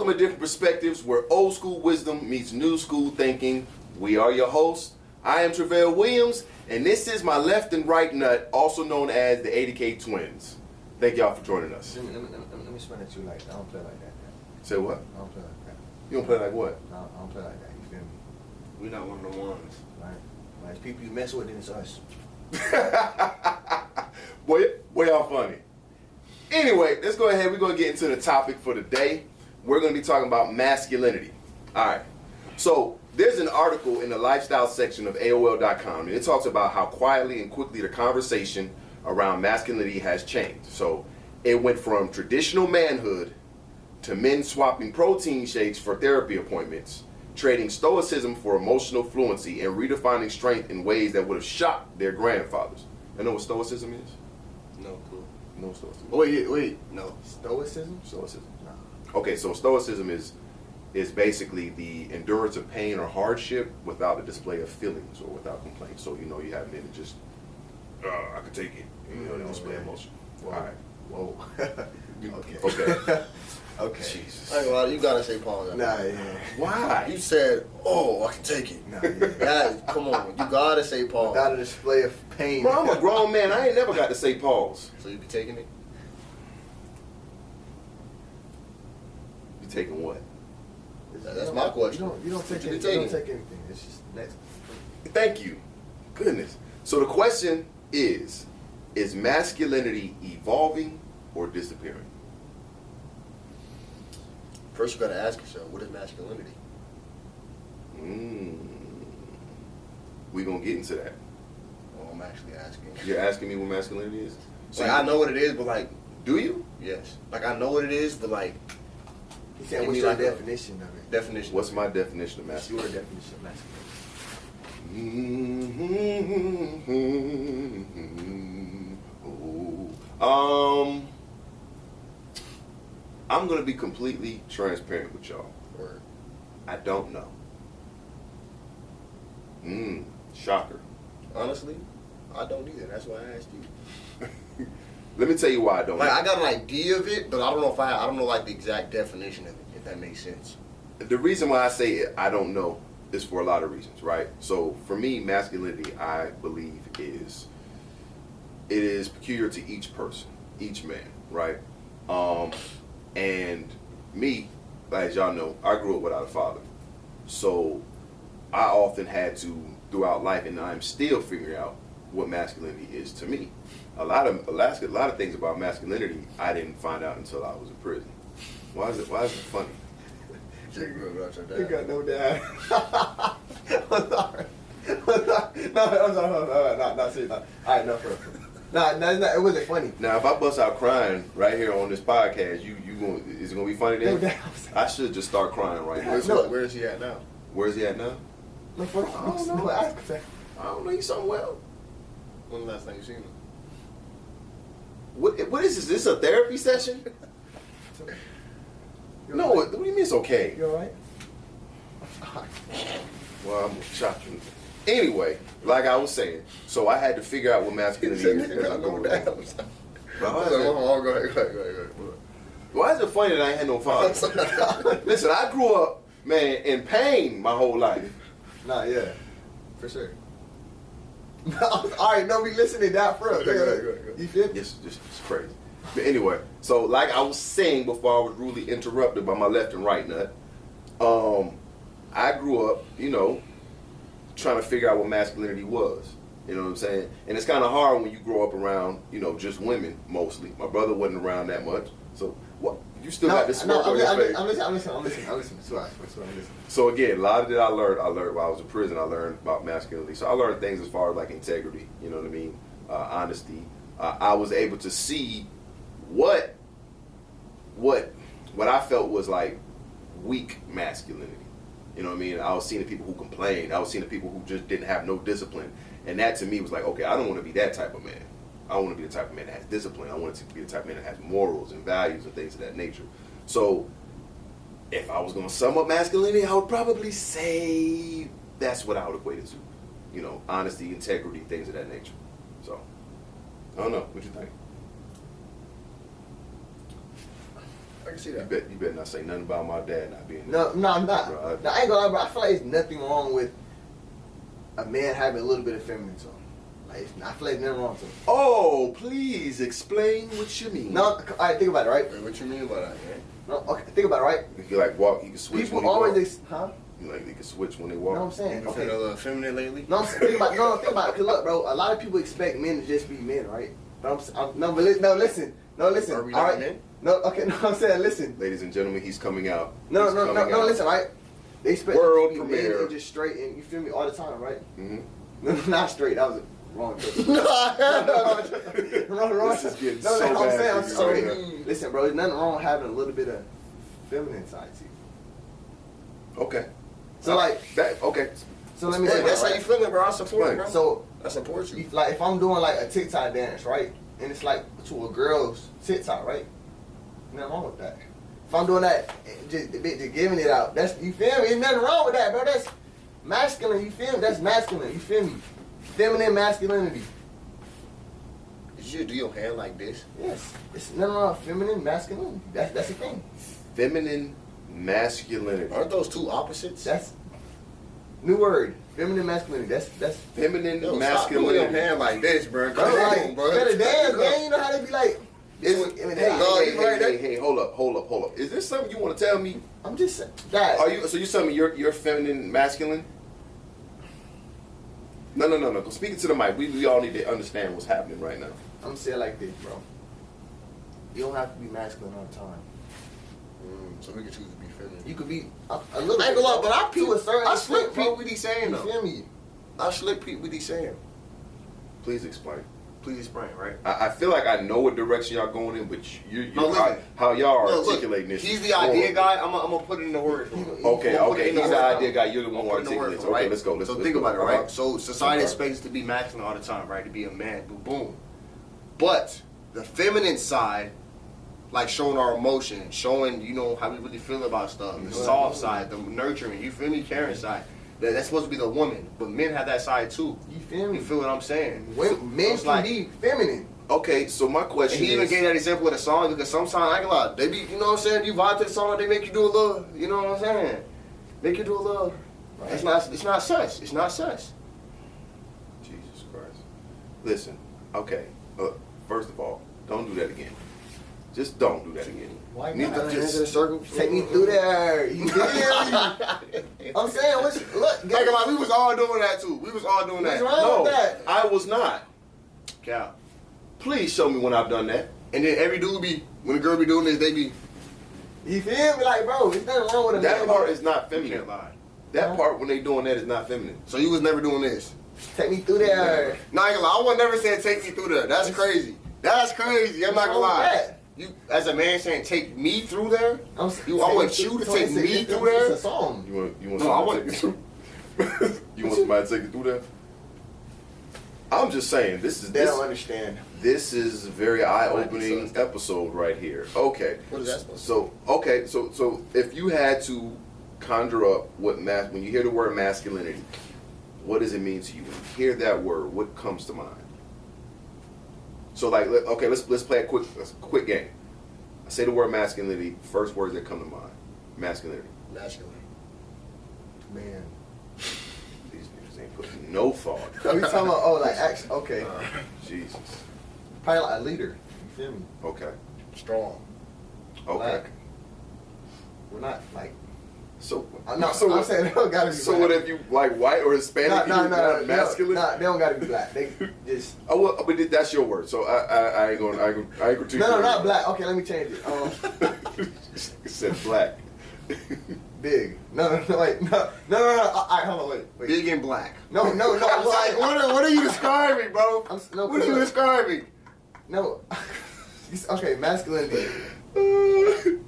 Welcome to Different Perspectives, where old school wisdom meets new school thinking. We are your hosts. I am Travell Williams, and this is my left and right nut, also known as the 80K Twins. Thank y'all for joining us. Let me spin it to you like that. I don't play like that. Say what? I don't play like that. You don't play like what? No, I don't play like that. You feel me? We're not one of the ones. Right? Like, people you mess with, then it's us. Boy, y'all funny. Anyway, let's go ahead. We're going to get into the topic for the day. We're going to be talking about masculinity. All right. So there's an article in the lifestyle section of AOL.com, and it talks about how quietly and quickly the conversation around masculinity has changed. So it went from traditional manhood to men swapping protein shakes for therapy appointments, trading stoicism for emotional fluency, and redefining strength in ways that would have shocked their grandfathers. You know what stoicism is? No clue. No stoicism. Wait. No. Stoicism? Stoicism. No. Okay, so stoicism is basically the endurance of pain or hardship without the display of feelings or without complaints. So, you know, you have men that just, I can take it. You know, they display emotion. Whoa. All right. Whoa. Okay. Okay. Jesus. I ain't gonna lie, you gotta say pause. Nah, yeah. Why? You said, "Oh, I can take it." Nah, yeah. Guys, come on, you gotta say pause. Without a display of pain. Bro, I'm a grown man. I ain't never got to say pause. So you be taking it? You taking what? That's my question. You don't take You be anything. You don't taking. take anything. It's just next. Thank you. Goodness. So the question is masculinity evolving or disappearing? First, you gotta ask yourself, what is masculinity? We're going to get into that. Well, I'm actually asking. You're asking me what masculinity is? So Like, I know what it is, but like, do you? yes. Like, I know what it is, but like, He said, Give what's me your like a definition of it? definition. What's my definition of What's your masculinity? definition of masculinity? I'm gonna be completely transparent with y'all. Word. I don't know. Shocker. Honestly, I don't either. That's why I asked you. Let me tell you why I don't Like, know. I got an idea of it, but I don't know if I don't know like the exact definition of it, if that makes sense. The reason why I say I don't know is for a lot of reasons, right? So for me, masculinity, I believe, it is peculiar to each person, each man, right? And me, as y'all know, I grew up without a father. So I often had to, throughout life, and I'm still figuring out what masculinity is to me. A lot of things about masculinity I didn't find out until I was in prison. Why is it funny? You grew up without your You dad. got no dad. I'm sorry. No, I'm sorry. No, seriously. All right, no, for real. No, it wasn't funny. Now, if I bust out crying right here on this podcast, is it gonna be funny No then? doubt. I should just start crying right now. Where is he at now? Where's he at now? No, for real. I don't know. Ask him. I don't know. He's somewhere else. When the last time you seen him? What is this? Is this a therapy session? No. What do you mean it's okay? You alright? Well, I'm shocked. Anyway, like I was saying, so I had to figure out what masculinity is. as I go along. Bro, Go ahead. why is it funny that I ain't had no father? Listen, I grew up, man, in pain my whole life. Nah, yeah. For sure. Alright, no, we listening that for real. Go ahead. You feel me? It's crazy. But anyway, so like I was saying before I was rudely interrupted by my left and right nut, I grew up, you know, trying to figure out what masculinity was. You know what I'm saying? And it's kind of hard when you grow up around, you know, just women mostly. My brother wasn't around that much. So what? You still got this smoke on your face. I'm listening. That's what I'm listening. So again, a lot of it I learned while I was in prison. I learned about masculinity. So I learned things as far as like integrity, you know what I mean? Honesty. I was able to see what I felt was like weak masculinity. You know what I mean? I was seeing the people who complained. I was seeing the people who just didn't have no discipline. And that to me was like, okay, I don't want to be that type of man. I want to be the type of man that has discipline. I want to be the type of man that has morals and values and things of that nature. So if I was going to sum up masculinity, I would probably say that's what I would equate it to. You know, honesty, integrity, things of that nature. So, I don't know. What you think? I can see You that. better not say nothing about my dad not being. No, I'm not. Bro, No, I ain't gonna lie, bro. I feel like there's nothing wrong with a man having a little bit of feminine to him. Like, I feel like there's nothing wrong with him. Oh, please explain what you mean. No, all right, think about it, right? Wait, what you mean by that, man? No, okay, think about it, right? He can like walk. He can switch. People when he always, walk. He can switch when they walk. You know what I'm saying? You been Okay. feeling a little feminine lately? No, I'm saying, think about it. Cause look, bro, a lot of people expect men to just be men, right? But listen. Are we all not right? men? No, okay, no, I'm saying, listen. Ladies and gentlemen, he's coming out. No, He's coming out. listen, right? They expect World you to be men premiere. and just straight, and you feel me, all the time, right? Mhm. No, not straight. That was a wrong. wrong. This is getting No, so I'm bad saying, I'm for you sorry. right now. Listen, bro, there's nothing wrong with having a little bit of feminine side to you. Okay. So like, That. Okay. so let me Yeah, say, that's how right? you feeling, bro. I support it, bro. So I support you. like if I'm doing like a TikTok dance, right, and it's like to a girl's TikTok, right? Nothing wrong with that. If I'm doing that, just giving it out, that's, you feel me? There's nothing wrong with that, bro. That's masculine. You feel me? That's masculine. You feel me? Feminine masculinity. Did you just do your hand like this? Yes, it's nothing wrong with feminine masculinity. That's the thing. Feminine masculinity. Aren't those two opposites? That's new word. Feminine masculinity. That's Feminine Yo, stop doing your masculinity. hand like this, bro. bro. Come Like on, bro. better dance, man. You know how they be like. Is, Hey, hold up. Is this something you want to tell me? I'm just saying, guys. Are you? So you telling me you're feminine masculine? No. Speaking to the mic, we all need to understand what's happening right now. I'm saying like this, bro. You don't have to be masculine all the time. So we can choose to be feminine. You could be a little. I ain't gonna lie, but I to a certain I extent, slick bro. Pete what he's saying You though. feel me? I slick Pete what he's saying. Please explain. Please explain, right? I feel like I know what direction y'all going in, but you No, listen. how y'all are No, look, articulating this. he's the idea guy. I'm gonna put it in the words. for him. Okay, I'm gonna put it in he's the words, idea though. guy. You're the one who I'm putting the articulates. words, Okay, let's go. Let's think go. about it, right? Uh-huh. So society Okay. expects us to be masculine all the time, right? To be a man, boom. But the feminine side, like showing our emotion, showing how we really feel about stuff, the soft side, the nurturing, you feel me, caring side. That's supposed to be the woman, but men have that side too. You feel me? You feel what I'm saying? Men It's can like- be feminine. Okay, so my And question he even is, gave that example with a song because sometimes I ain't gonna lie, they be, you know what I'm saying? You vibe to the song, they make you do a little, you know what I'm saying? Make you do a little. Right. It's not such. It's not such. Jesus Christ. Listen, okay. First of all, don't do that again. Just don't do that again. Why Need not? to just- circle. Take me through there. You feel me? I'm saying, look, Like, we was all doing that too. We was all doing that. What's wrong No, with that? I was not. Cow. Please show me when I've done that. And then every dude be, when a girl be doing this, they be, You feel me? Like, bro, there's nothing wrong with a That man. part is not you feminine. can't lie. That part when they doing that is not feminine. So you was never doing this. Take me through there. No, I ain't gonna lie. I would never say take me through there. That's crazy. That's crazy. I'm not gonna What's wrong with lie. that? You, as a man saying take me through there, I want you to take it's me it's through there. a song. You want No, I somebody to take you through? You want somebody to take you through that? I'm just saying this They don't understand. This is a very eye-opening Might be so. episode right here. Okay. What is that supposed to So okay, so if you had to conjure up when you hear the word masculinity, what does it mean to you? When you hear that word, what comes to mind? So like, okay, let's play a quick game. I say the word masculinity. First words that come to mind: masculinity. Masculine. Man. These niggas ain't putting no thought. Are we talking about, like, action? Okay. Jesus. Probably like a leader. You feel me? Okay. Strong. Okay. Black. We're not, like, So no, so I'm saying they don't gotta be so black. what if you like white or Hispanic? No, you're not masculine. they don't gotta be black. They just... Oh, well, but that's your word, so I ain't gonna I ain't critique. No, not black. Okay, let me change it. It said black. Big. No, wait. No. All right, hold on, wait. Big and black. No. Like, what are you describing, bro? No, What are you describing? No. Okay, masculinity. I'm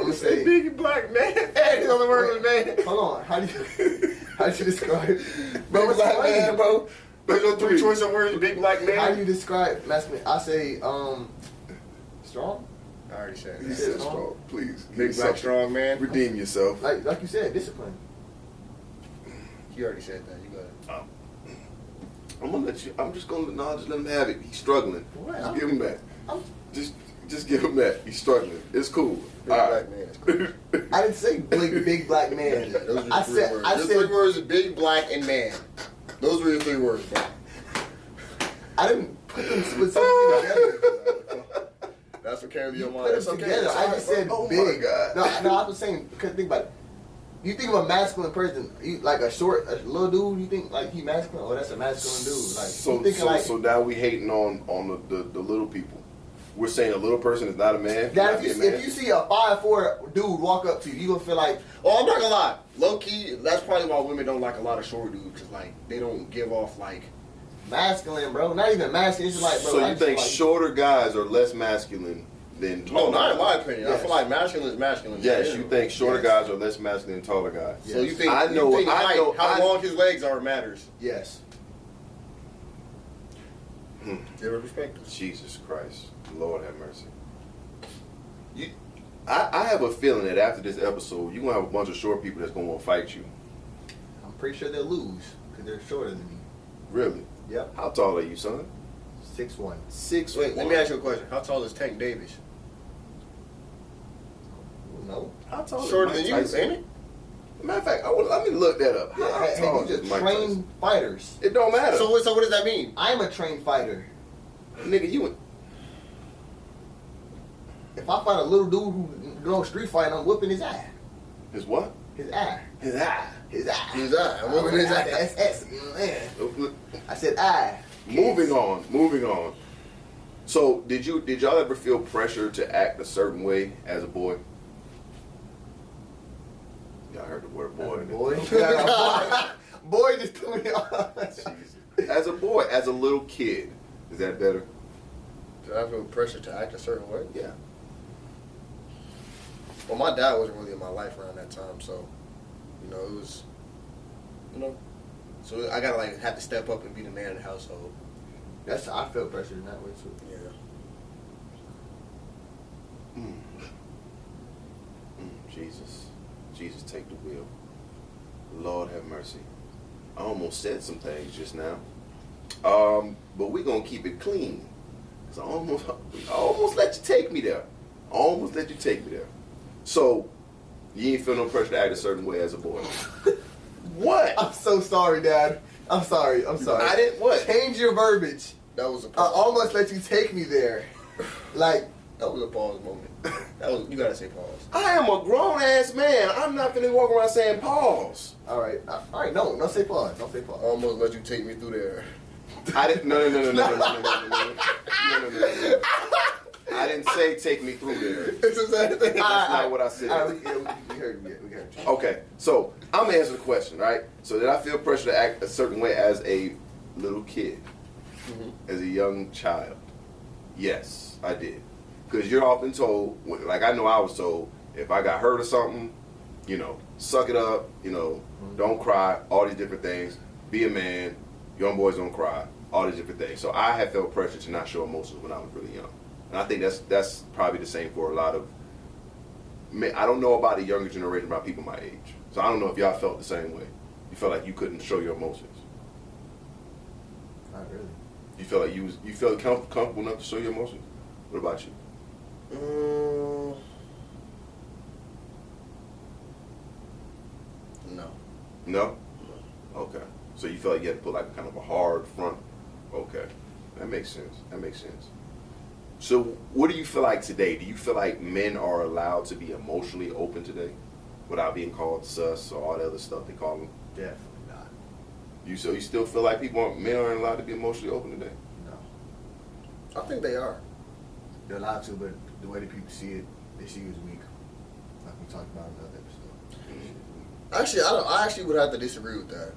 gonna say... big and black man. Hey, the other word was man. Hold on. How do you describe... Big what's black funny? man, bro. There's no three choice of words. Big black man. How do you describe masculinity? I say, strong? I already said You that. said strong. Please, Big make black something. strong man. Redeem yourself. Like you said, discipline. You already said that. You got it. I'm gonna let you. I'm just gonna just let him have it. He's struggling. What? Just give him that. I'm- Just Just give him that. He's struggling. It's cool. Big All black right. man. It's cool. I didn't say big black man. Yeah, those are I your 3 said words. I Your said 3 words are big, black, and man. Those were your 3 words, bro. I didn't put them specifically together. That's what carried your Put mind. them It's okay. together. It's I all right, just bro. said Oh big. my God. No, I was saying because think about it. You think of a masculine person, you, like a little dude. You think like he masculine? Oh, that's a masculine dude. Like So, you thinking so, like so now we hating on the little people. We're saying a little person is not a man. that. Not be a man? If you see a 5'4" dude walk up to you, you gonna feel like Oh, I'm not gonna lie. Low key, that's probably why women don't like a lot of short dudes, because like they don't give off like. masculine, bro. Not even masculine. It's just like, bro. So I you just think like, shorter guys are less masculine than No, taller not in guys? my opinion. I Yes. feel like masculine is masculine. Yes, Yeah. you think shorter Yes. guys are less masculine than taller guys. So you think I know- you think I height, know- how long his legs are matters. Yes. Zero perspective. Jesus Christ, Lord have mercy. I have a feeling that after this episode, you're gonna have a bunch of short people that's gonna want to fight you. I'm pretty sure they'll lose because they're shorter than me. Really? Yep. How tall are you, son? 6'1". 6'1". Wait, let me ask you a question. How tall is Tank Davis? No. How tall is Shorter Mike than you, Tyson? ain't it? Matter of fact, let me look that up. How Hey, tall these is are Mike trained Tyson? fighters. It don't matter. So what does that mean? I'm a trained fighter. Nigga, you. If I fight a little dude who goes street fighting, I'm whooping his eye. His what? His eye. His eye. His eye. His eye. I'm whooping his eye. SS. Man. I said eye. Moving on. So, did y'all ever feel pressure to act a certain way as a boy? Y'all heard the word boy. Boy. Yeah, boy just threw me off. Jesus. As a boy, as a little kid, is that better? Did I feel pressure to act a certain way? Yeah. Well, my dad wasn't really in my life around that time, so it was, so I gotta like have to step up and be the man in the household. I feel pressure in that way too. Yeah. Jesus, take the wheel. Lord have mercy. I almost said some things just now. But we're gonna keep it clean. Cause I almost let you take me there. So, you ain't feel no pressure to act a certain way as a boy. What? I'm so sorry, Dad. I'm sorry. I didn't what? Change your verbiage. That was a I pause. almost let you take me there. Like, That was a pause moment. You gotta say pause. I am a grown ass man. I'm not gonna walk around saying pause. all right. Don't say pause. Don't say I pause. almost let you take me through there. I didn't. No. I didn't say take me through there. It's the same thing. That's not what I said. All right, we heard you. We heard you. Okay, so I'm gonna answer the question, right? So did I feel pressure to act a certain way as a little kid, as a young child? Yes, I did. Because you're often told, like I know I was told, if I got hurt or something, suck it up, don't cry, all these different things. Be a man, young boys don't cry, all these different things. So I had felt pressure to not show emotions when I was really young. And I think that's probably the same for a lot of men. I don't know about the younger generation, about people my age. So I don't know if y'all felt the same way. You felt like you couldn't show your emotions. Not really. You felt like you felt comfortable enough to show your emotions. What about you? No. No? Okay. So you felt like you had to put like kind of a hard front. Okay. That makes sense. So what do you feel like today? Do you feel like men are allowed to be emotionally open today without being called sus or all the other stuff they call them? Definitely not. You still feel like men aren't allowed to be emotionally open today? No. I think they are. They're allowed to, but the way that people see it, they see you as weak. Like we talked about in the other episode. Actually, I actually would have to disagree with that.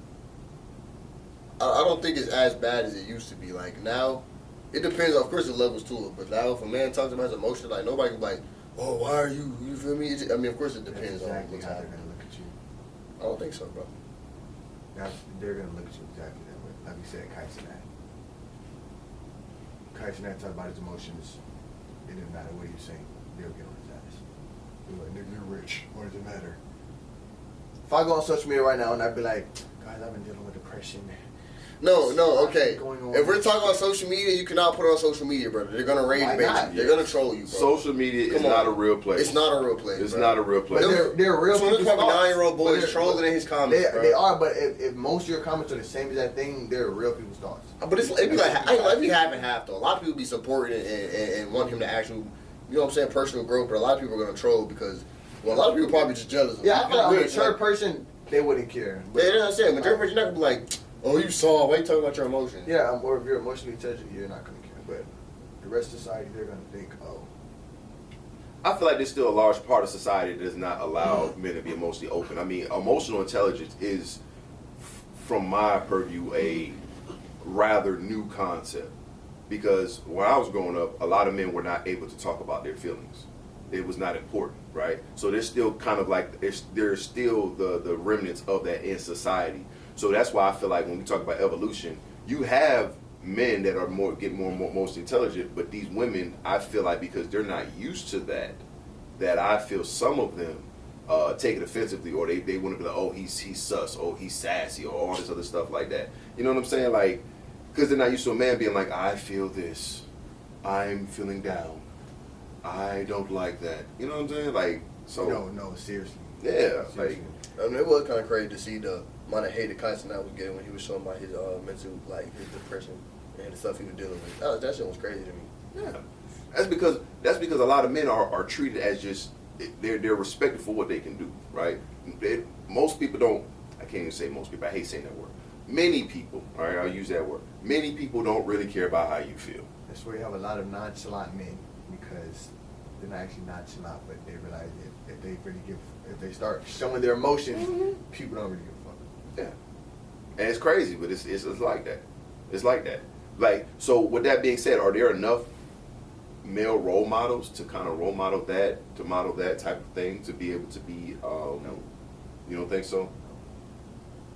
I don't think it's as bad as it used to be. Like now, it depends. Of course, the levels to it. But now, if a man talks about his emotions, like nobody can be like, "Oh, why are you?" You feel me? I mean, of course, it depends That's exactly on what's how they're happening. gonna look at you. I don't think so, bro. They're gonna look at you exactly that way. Like you said, Kaisenat talk about his emotions. It doesn't matter what you say, they'll get on his ass. They're like, nigga, you're rich. What does it matter? If I go on social media right now and I'd be like, guys, I've been dealing with depression. No, okay. Going on. If we're talking about social media, you cannot put it on social media, brother. They're gonna rage Why bait not? you. They're gonna troll you, bro. Social media is Come on. not a real place. It's not a real place. It's bro. not a real place. But they're real So there's people's probably thoughts. 9-year-old But boys they're- trolling in his comments, bro. They are, but if most of your comments are the same exact thing, they're real people's thoughts. But it'd be like be half and half though. A lot of people be supporting and want him to actually, you know what I'm saying, personal growth. But a lot of people are gonna troll because, well, a lot of people probably just jealous of him. Yeah, I feel like a Really, mature like- person, they wouldn't care. Yeah, that's what I'm saying. Mature person, you're not gonna be like, oh, you saw. Why you talking about your emotions? Yeah, or if you're emotionally intelligent, you're not gonna care. But the rest of society, they're gonna think, oh, I feel like there's still a large part of society that does not allow men to be emotionally open. I mean, emotional intelligence is, from my purview, a rather new concept. Because when I was growing up, a lot of men were not able to talk about their feelings. It was not important, right? So there's still kind of like, there's still the remnants of that in society. So that's why I feel like when we talk about evolution, you have men that are get more and more most intelligent, but these women, I feel like because they're not used to that I feel some of them take it offensively, or they want to be like, oh, he's sus, oh, he's sassy, or all this other stuff like that. You know what I'm saying? Like, because they're not used to a man being like, I feel this, I'm feeling down, I don't like that. You know what I'm saying? Like, so no, seriously. yeah, like. Seriously. I mean, it was kind of crazy to see the amount of hate that Tyson was getting when he was showing about his mental, like his depression and the stuff he was dealing with. That shit was crazy to me. Yeah, that's because a lot of men are treated as just they're respected for what they can do, right? Most people don't. I can't even say most people. I hate saying that word. Many people, all right, I'll use that word. Many people don't really care about how you feel. That's where you have a lot of nonchalant men because they're not actually nonchalant, but they realize that if they start showing their emotions, people don't really give a fuck. Yeah, and it's crazy, but it's like that. It's like that. Like, so with that being said, are there enough male role models to kind of model that type of thing to be able to be? No. You don't think so?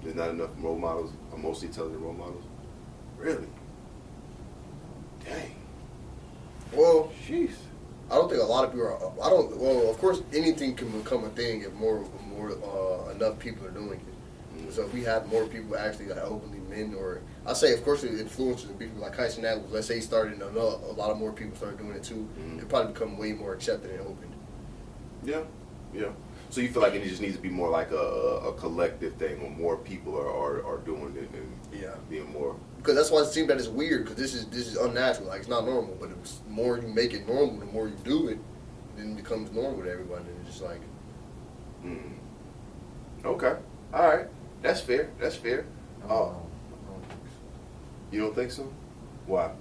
There's not enough role models, mostly intelligent role models. Really? Dang. Well, Jeez. I don't think a lot of people are. Well, of course, anything can become a thing if more enough people are doing it. Mm-hmm. So if we have more people actually like openly men, or I say, of course, the influencers and people like Tyson Adams. Let's say he started, and a lot of more people started doing it too. Mm-hmm. It'd probably become way more accepted and open. Yeah. So you feel like it just needs to be more like a collective thing, or more people are doing it and being more. Because that's why it seems that it's weird. Because this is unnatural. Like, it's not normal. But the more you make it normal, the more you do it, then it becomes normal to everybody. And it's just like, Okay. All right. That's fair. I don't think so. You don't think so? Why?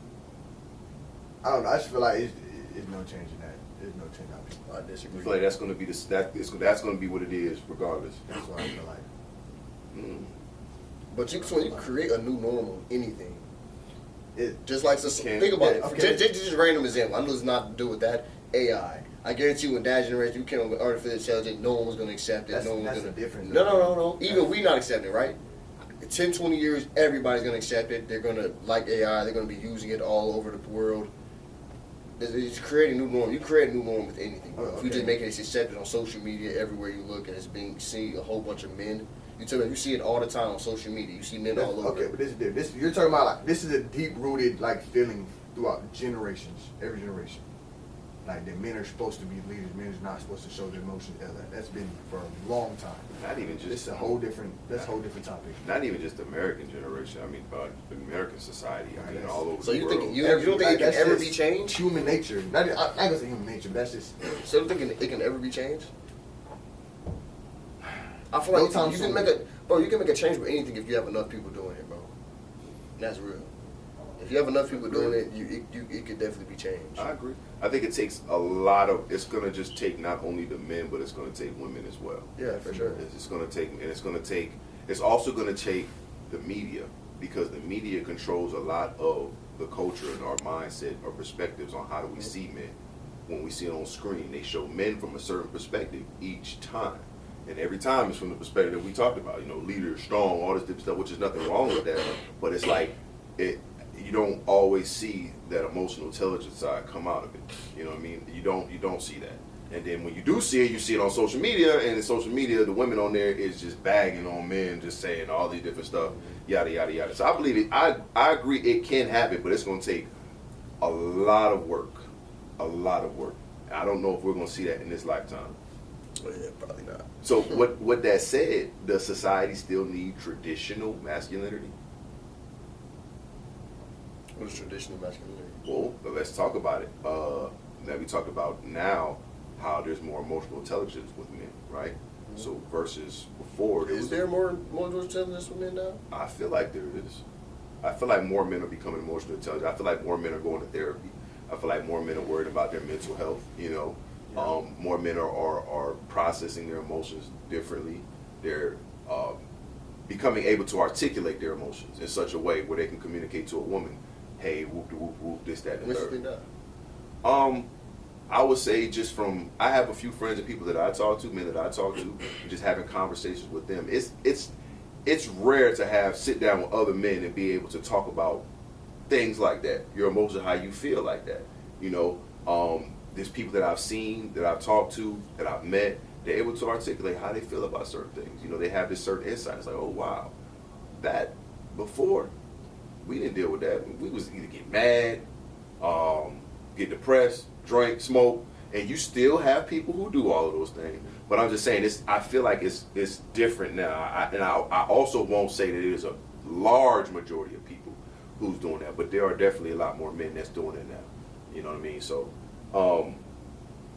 I don't know. I just feel like it's no change in that. There's no change out people. I You disagree. feel like that's going to be that's going to be what it is, regardless. That's what I feel like. But so you create a new normal, anything. It Just like, think about it. okay. Just a random example. I know it's not to do with that. AI. I guarantee you in that generation, you came up with artificial intelligence, no one was going to accept it. That's- No one was that's going the difference. No. Even we not accepting it, right? In 10, 20 years, everybody's going to accept it. They're going to like AI. They're going to be using it all over the world. It's creating a new norm. You create a new norm with anything, bro. Oh, If you just okay. make it accepted on social media everywhere you look, and it's being seen a whole bunch of men. You tell me, you see it all the time on social media. You see men all over. Okay, but this is different. This you're talking about like this is a deep rooted like feeling throughout generations, every generation. Like that men are supposed to be leaders, men are not supposed to show their emotions. That's been for a long time. Not even just. It's a whole different. That's a whole different topic. Not even just the American generation. I mean, American society. I mean, Yes. all over So the you world. think you don't think it can That's ever just be changed? Human nature. Not gonna say human nature, but that's just. So you think it can ever be changed? I feel No like time you soon. can make a change with anything if you have enough people doing it, bro. And that's real. If you have enough people doing it, it could definitely be changed. I agree. I think it takes a lot of. It's going to just take not only the men, but it's going to take women as well. Yeah, for sure. It's going to take, and it's going to take. It's also going to take the media, because the media controls a lot of the culture and our mindset or perspectives on how do we see men. When we see it on screen, they show men from a certain perspective each time, and every time it's from the perspective that we talked about. You know, leader, strong, all this different stuff, which is nothing wrong with that. But it's like it. You don't always see that emotional intelligence side come out of it. You You know what I mean? You don't see that. And then when you do see it, you see it on social media, and in social media, the women on there is just bagging on men, just saying all these different stuff, yada, yada, yada. So I believe it. I agree it can happen, but it's going to take a lot of work. A lot of work. I don't know if we're going to see that in this lifetime. Well, yeah, probably not. So what that said, does society still need traditional masculinity? What is traditional masculinity? Well, let's talk about it. That we talked about now, how there's more emotional intelligence with men, right? Mm-hmm. So versus before, is there more emotional intelligence with men now? I feel like there is. I feel like more men are becoming emotionally intelligent. I feel like more men are going to therapy. I feel like more men are worried about their mental health. You know, more men are processing their emotions differently. They're becoming able to articulate their emotions in such a way where they can communicate to a woman, "Hey, whoop de whoop whoop, this, that, and the third." I would say just from, I have a few friends and people that I talk to, men that I talk to, and just having conversations with them. It's rare to sit down with other men and be able to talk about things like that, your emotions, how you feel like that. You know, there's people that I've seen, that I've talked to, that I've met, they're able to articulate how they feel about certain things. You know, they have this certain insight. It's like, oh wow, that before we didn't deal with that. We was either get mad, get depressed, drink, smoke, and you still have people who do all of those things. But I'm just saying, I feel like it's different now. I also won't say that it is a large majority of people who's doing that, but there are definitely a lot more men that's doing it now. You know what I mean? So,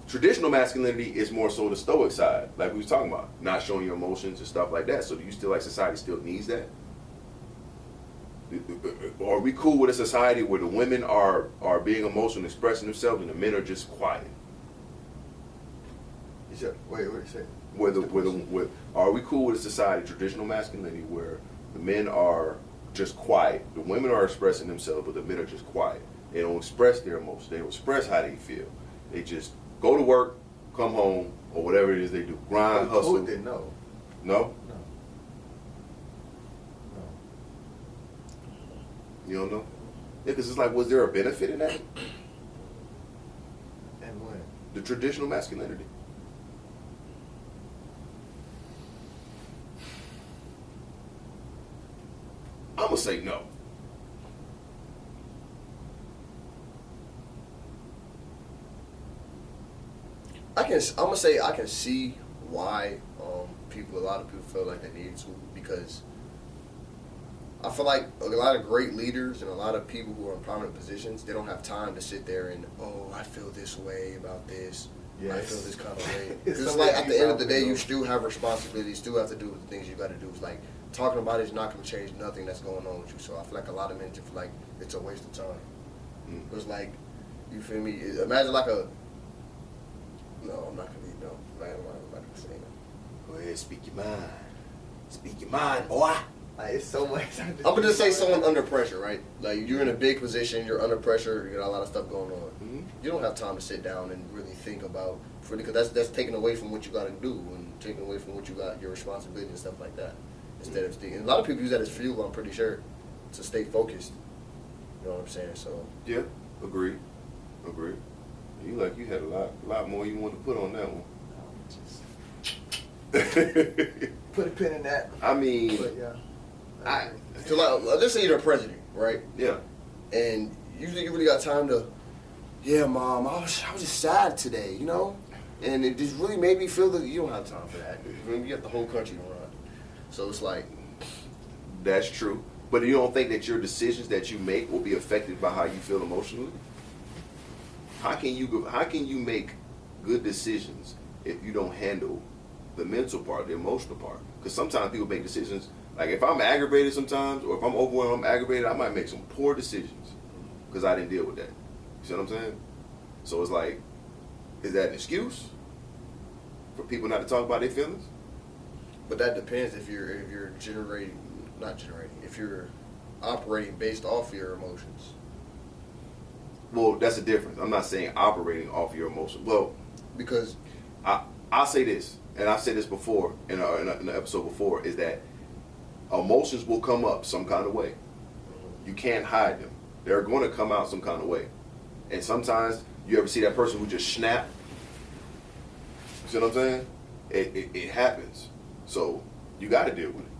traditional masculinity is more so the stoic side, like we was talking about, not showing your emotions and stuff like that. So do you still, like, society still needs that? Are we cool with a society where the women are being emotional and expressing themselves and the men are just quiet? Wait, what did you say? Are we cool with a society, traditional masculinity, where the men are just quiet, the women are expressing themselves, but the men are just quiet? They don't express their emotions. They don't express how they feel. They just go to work, come home, or whatever it is they do. Grind, hustle. Didn't know. No? No. You don't know? Yeah, because it's like, was there a benefit in that? And when? The traditional masculinity. I'm going to say no. I'm gonna say I can see why a lot of people feel like they need to, because I feel like a lot of great leaders and a lot of people who are in prominent positions, they don't have time to sit there and, oh, I feel this way about this. Yes. I feel this kind of way. It's like at the end of the day, you still have responsibilities, still have to do the things you got to do. It's like talking about it is not going to change nothing that's going on with you. So I feel like a lot of men just feel like it's a waste of time. Mm-hmm. It's like, you feel me? Imagine like a, no, I'm not going to be, no, I'm not going to say that. Go ahead, speak your mind. Speak your mind, boy. Like, it's so much. I'm going to say someone under pressure, right? Like, you're in a big position, you're under pressure, you got a lot of stuff going on. Mm-hmm. You don't have time to sit down and really think about, because that's taken away from what you got to do and taken away from what you got, your responsibility and stuff like that. Instead of thinking, a lot of people use that as fuel, I'm pretty sure, to stay focused. You know what I'm saying? So yeah, agree. You had a lot more you want to put on that one. Put a pin in that. I mean, but yeah. So like, let's say you're the president, right? Yeah. And usually you really got time to, yeah, Mom, I was just sad today, you know? And it just really made me feel that you don't have time for that. I mean, you got the whole country to run. So it's like, that's true. But you don't think that your decisions that you make will be affected by how you feel emotionally? How can you make good decisions if you don't handle the mental part, the emotional part? Because sometimes people make decisions, like if I'm aggravated sometimes, or if I'm overwhelmed, I'm aggravated, I might make some poor decisions because I didn't deal with that. You see what I'm saying? So it's like, is that an excuse for people not to talk about their feelings? But that depends if you're if you're operating based off your emotions. Well, that's the difference. I'm not saying operating off your emotions. Well, because I'll say this, and I've said this before in an episode before, is that emotions will come up some kind of way. You can't hide them. They're going to come out some kind of way. And sometimes You ever see that person who just snap? You see what I'm saying? It happens. So you got to deal with it.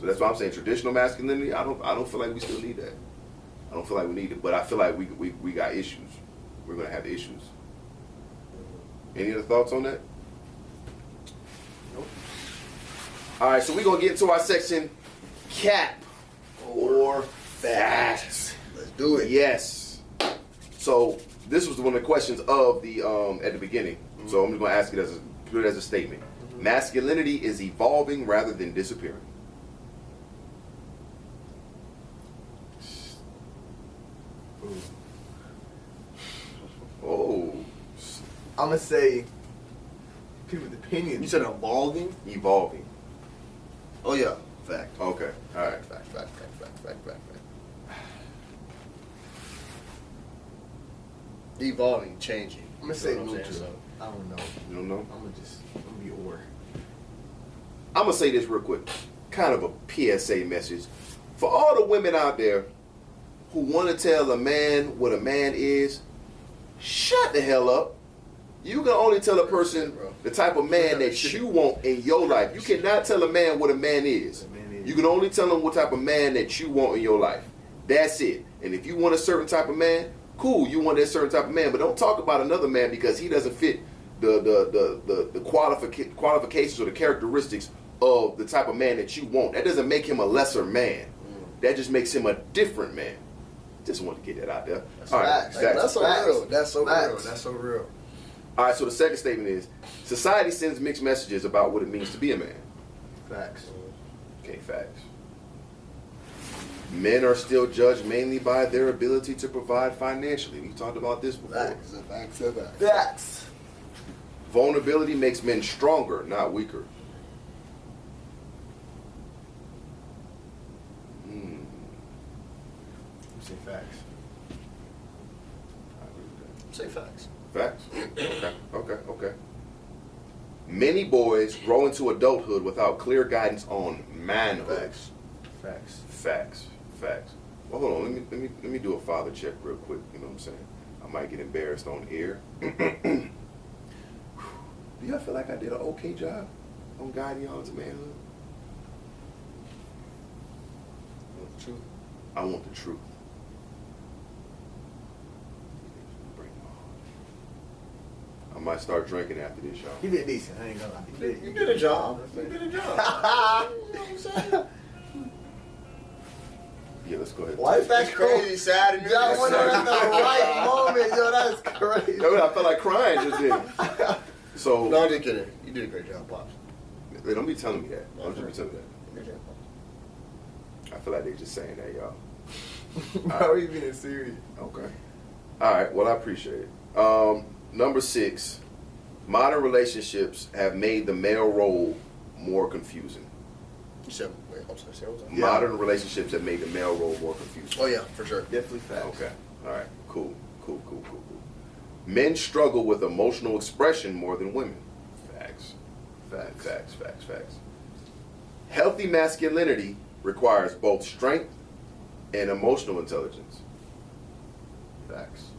So that's why I'm saying traditional masculinity. I don't feel like we still need that. I don't feel like we need it, but I feel like we got issues. We're gonna have issues. Any other thoughts on that? Nope. All right, so we're gonna get into our section, cap or facts. Let's do it. Yes. So this was one of the questions of the at the beginning. Mm-hmm. So I'm just gonna ask it put it as a statement. Mm-hmm. Masculinity is evolving rather than disappearing. Oh. I'm gonna say people's opinions. You said evolving? Evolving. Oh yeah. Fact. Okay. All right. Fact. Evolving, changing. I'm gonna say You know what I'm neutral. saying? I don't know. You don't know? I'm gonna be or. I'm gonna say this real quick. Kind of a PSA message for all the women out there who want to tell a man what a man is. Shut the hell up. You can only tell a person the type of man that you want in your life. You cannot tell a man what a man is. You can only tell him what type of man that you want in your life. That's it. And if you want a certain type of man, cool, you want that certain type of man. But don't talk about another man because he doesn't fit the qualifications or the characteristics of the type of man that you want. That doesn't make him a lesser man. That just makes him a different man. Just want to get that out there. That's All right, facts. That's so Facts. real. That's so Facts. real. That's so real. All right, so the second statement is, society sends mixed messages about what it means to be a man. Facts. Okay, facts. Men are still judged mainly by their ability to provide financially. We talked about this before. Facts. Facts. Vulnerability makes men stronger, not weaker. Say facts. I agree with that. Say facts. Facts? Okay. Many boys grow into adulthood without clear guidance on manhood. Facts. Facts. Well, hold on. Let me do a father check real quick. You know what I'm saying? I might get embarrassed on air. Do y'all feel like I did an okay job on guiding y'all into manhood? True. I want the truth. I might start drinking after this, y'all. He did decent. I ain't gonna lie. You did a job. You did a job. You know what I'm saying? Yeah, let's go ahead. Why is that It's crazy, sad, and Y'all went on at the right moment, yo. That's crazy. I felt like crying just then. So No, I'm just kidding. You did a great job, Pops. They don't be telling me that. Don't just be telling me Good job, that. I feel like they just saying that, y'all. Bro, you being serious. Okay. All right. Well, I appreciate it. Number 6, modern relationships have made the male role more confusing. You said, wait, I'm sorry, say what was that? Modern relationships have made the male role more confusing. Oh, yeah, for sure. Definitely facts. Okay. All right. Cool. Men struggle with emotional expression more than women. Facts. Healthy masculinity requires both strength and emotional intelligence. Facts.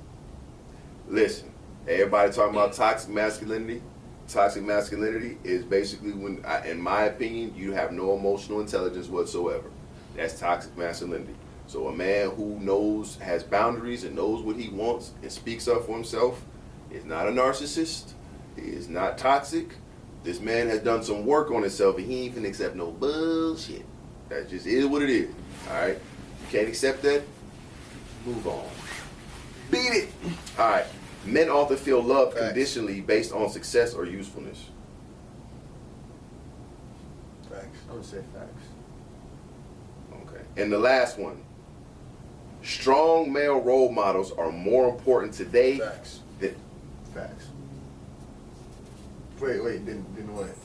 Listen, everybody talking about toxic masculinity. Toxic masculinity is basically when, in my opinion, you have no emotional intelligence whatsoever. That's toxic masculinity. So a man who has boundaries and knows what he wants and speaks up for himself is not a narcissist. He is not toxic. This man has done some work on himself and he ain't finna accept no bullshit. That just is what it is. All right? You can't accept that? Move on. Beat it. All right. Men often feel love Facts. conditionally based on success or usefulness. Facts. I'm gonna say facts. Okay. And the last one. Strong male role models are more important today Facts. than... Facts. Wait, didn't what?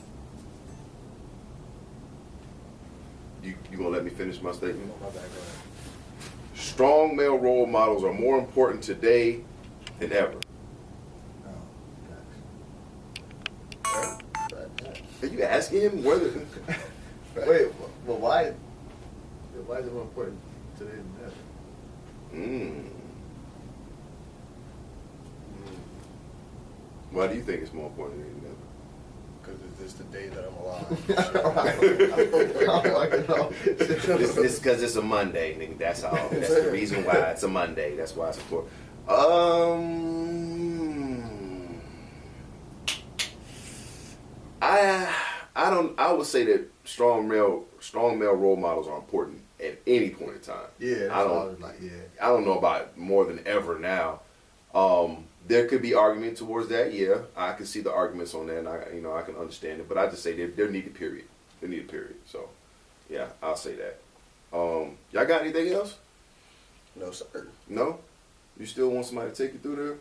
You gonna let me finish my statement? Oh, my bad, go ahead. Strong male role models are more important today than ever. Are you asking him whether... Wait, well, why is it more important today than ever? Why do you think it's more important than anything Because it's the day that I'm alive. It's because it's a Monday, nigga. That's all. That's the reason why it's a Monday. That's why it's important. I would say that strong male role models are important at any point in time. Yeah, I don't know about more than ever now. There could be argument towards that. Yeah, I can see the arguments on that, and I can understand it. But I just say they're needed. Period. They need a period. So, yeah, I'll say that. Y'all got anything else? No, sir. No? You still want somebody to take you through there?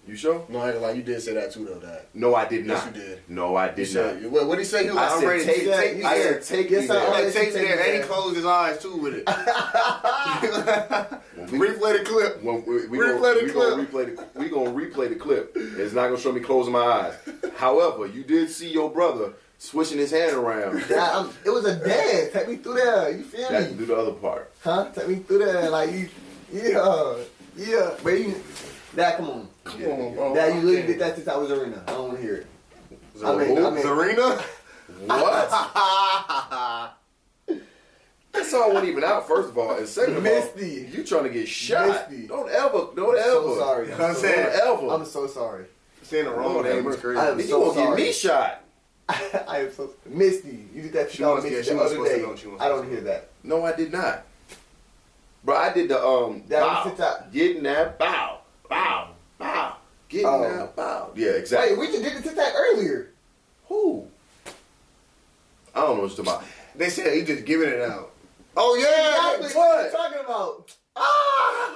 You sure? No, I ain't gonna lie. You did say that too, though, Dad. No, I did not. Yes, you did. No, I did not. What did he say? He was I I'm said ready take, to take. I said take Yes, me there. I Take take there, me and he there. closed his eyes too with it. When we- Replay the clip. When we Replay the clip. we gonna replay the clip. It's not gonna show me closing my eyes. However, you did see your brother swishing his hand around. Yeah, it was a dance. Take me through there. You feel Got to me? do the other part. Huh? Take me through there. Like yeah. But Dad, come on. Come on, bro. Dad, you literally did that since I was arena. I don't want to hear it. Zarina? What? That song wasn't even out, first of all. And second of all, Misty. you trying to get shot. Misty. Don't ever. I'm so sorry. You know what I'm saying? Don't ever. I'm so sorry. Saying the wrong name is crazy. I'm You so gonna get sorry. me shot. I am so Misty. You did that She shit on wants- Misty yeah, she the was other supposed to day. know, she was I don't supposed to hear that. No, I did not. Bro, I did the That bow. was TikTok. Getting that bow. Getting that bow. Yeah, exactly. Wait, we just did the TikTok earlier. Who? I don't know what you're talking about. They said he just giving it out. Oh yeah, Exactly. what? What are you talking about?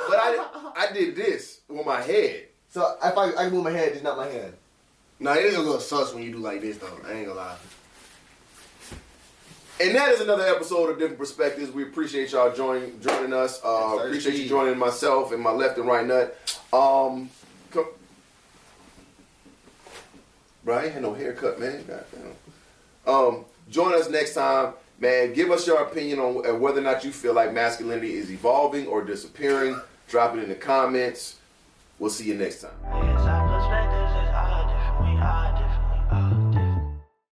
But I did this with my head. So if I move my head, just not my hand. Nah, it is a little sus when you do like this though. I ain't gonna lie. And that is another episode of Different Perspectives. We appreciate y'all joining us. Appreciate you joining myself and my left and right nut. Bro, I ain't had no haircut, man. Goddamn. Join us next time. Man, give us your opinion on whether or not you feel like masculinity is evolving or disappearing. Drop it in the comments. We'll see you next time. Perspectives is hard, different, we hard.